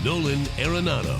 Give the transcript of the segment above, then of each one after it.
Nolan Arenado.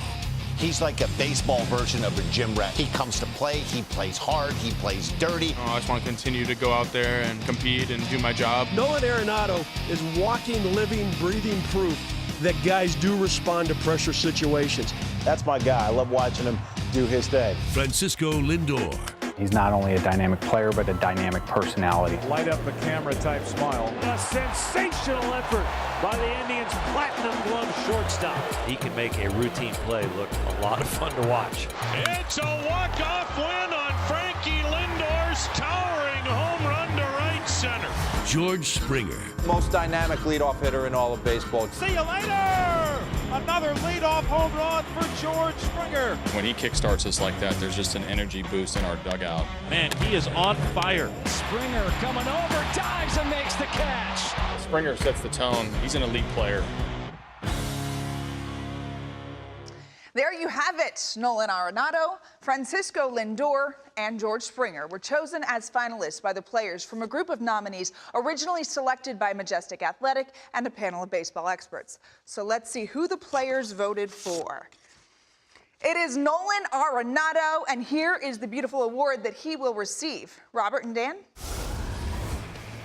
He's like a baseball version of a gym rat. He comes to play, he plays hard, he plays dirty. I just want to continue to go out there and compete and do my job. Nolan Arenado is walking, living, breathing proof that guys do respond to pressure situations. That's my guy. I love watching him do his thing. Francisco Lindor. He's not only a dynamic player, but a dynamic personality. Light up the camera type smile. A sensational effort by the Indians' platinum glove shortstop. He can make a routine play look a lot of fun to watch. It's a walk-off win on Frankie Lindor's towering home run to right center. George Springer. Most dynamic leadoff hitter in all of baseball. See you later! Another leadoff home run for George Springer. When he kickstarts us like that, there's just an energy boost in our dugout. Man, he is on fire. Springer coming over, dives and makes the catch. Springer sets the tone. He's an elite player. There you have it. Nolan Arenado, Francisco Lindor, and George Springer were chosen as finalists by the players from a group of nominees originally selected by Majestic Athletic and a panel of baseball experts. So let's see who the players voted for. It is Nolan Arenado, and here is the beautiful award that he will receive. Robert and Dan?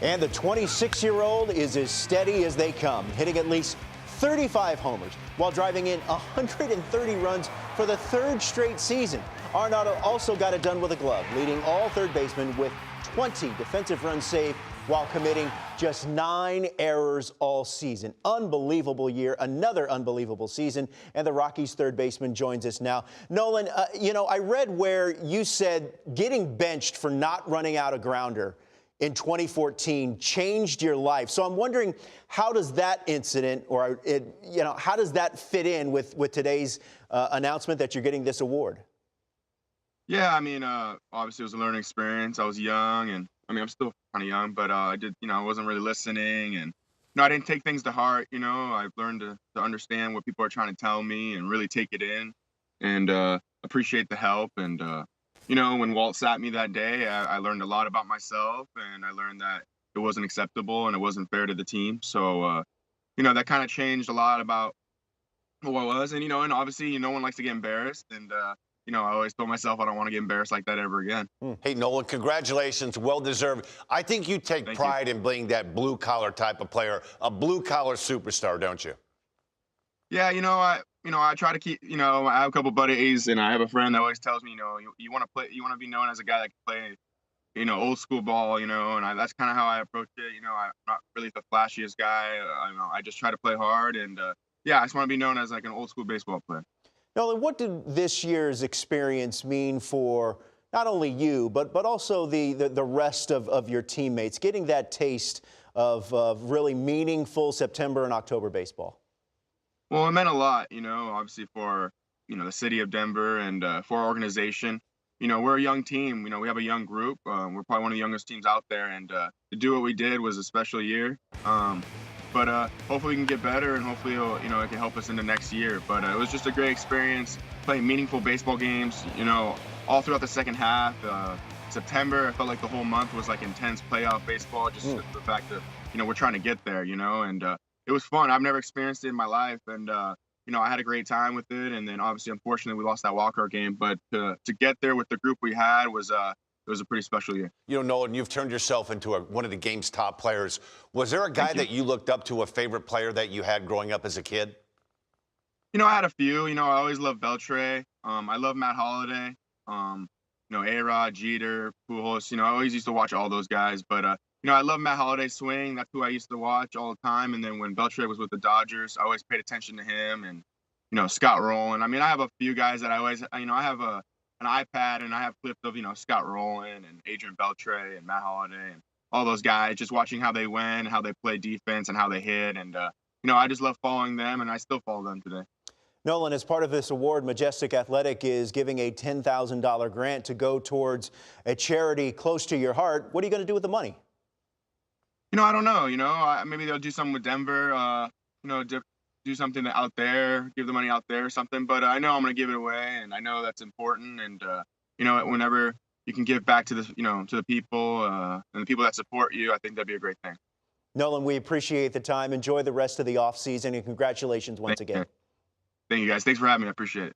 And the 26-year-old is as steady as they come, hitting at least 35 homers while driving in 130 runs for the third straight season. Arenado also got it done with a glove, leading all third basemen with 20 defensive runs saved while committing just 9 errors all season. Unbelievable year, another unbelievable season, and the Rockies' third baseman joins us now. Nolan, I read where you said getting benched for not running out a grounder in 2014 changed your life. So I'm wondering, how does that incident, or how does that fit in with today's announcement that you're getting this award? Yeah, I mean, obviously it was a learning experience. I was young, and I mean, I'm still kind of young, but I wasn't really listening, and I didn't take things to heart. I've learned to understand what people are trying to tell me and really take it in and appreciate the help. And when Walt sat me that day, I learned a lot about myself, and I learned that it wasn't acceptable and it wasn't fair to the team. So, that kind of changed a lot about who I was. And, and obviously, no one likes to get embarrassed. And, I always told myself I don't want to get embarrassed like that ever again. Hey, Nolan, congratulations. Well-deserved. I think you take pride in being that blue-collar type of player, a blue-collar superstar, don't you? Yeah, I try to keep, I have a couple buddies, and I have a friend that always tells me, you want to be known as a guy that can play, old school ball, and that's kind of how I approach it. I'm not really the flashiest guy. I just try to play hard, and I just want to be known as like an old school baseball player. Nolan, what did this year's experience mean for not only you, but also the rest of your teammates, getting that taste of really meaningful September and October baseball? Well, it meant a lot, obviously for, the city of Denver and for our organization. We're a young team. We have a young group. We're probably one of the youngest teams out there. And to do what we did was a special year. But hopefully we can get better, and hopefully it can help us in the next year. But it was just a great experience, playing meaningful baseball games, all throughout the second half. September, I felt like the whole month was like intense playoff baseball, just the fact that, we're trying to get there, and it was fun. I've never experienced it in my life, and I had a great time with it. And then obviously, unfortunately, we lost that wildcard game. But to get there with the group we had was it was a pretty special year. Nolan, you've turned yourself into one of the game's top players. Was there a guy that you looked up to, a favorite player that you had growing up as a kid? I had a few. I always loved Beltre. I love Matt Holliday. A-Rod, Jeter, Pujols. I always used to watch all those guys. But I love Matt Holliday's swing. That's who I used to watch all the time. And then when Beltre was with the Dodgers, I always paid attention to him. And Scott Rowland. I mean, I have a few guys that I always, I have an iPad, and I have clips of, Scott Rowland and Adrian Beltre and Matt Holliday and all those guys, just watching how they win, how they play defense, and how they hit. And, I just love following them, and I still follow them today. Nolan, as part of this award, Majestic Athletic is giving a $10,000 grant to go towards a charity close to your heart. What are you going to do with the money? I don't know. Maybe they'll do something with Denver, do something out there, give the money out there or something. But I know I'm going to give it away, and I know that's important. And, whenever you can give back to the, to the people and the people that support you, I think that'd be a great thing. Nolan, we appreciate the time. Enjoy the rest of the offseason, and congratulations once again. Thank you, guys. Thanks for having me. I appreciate it.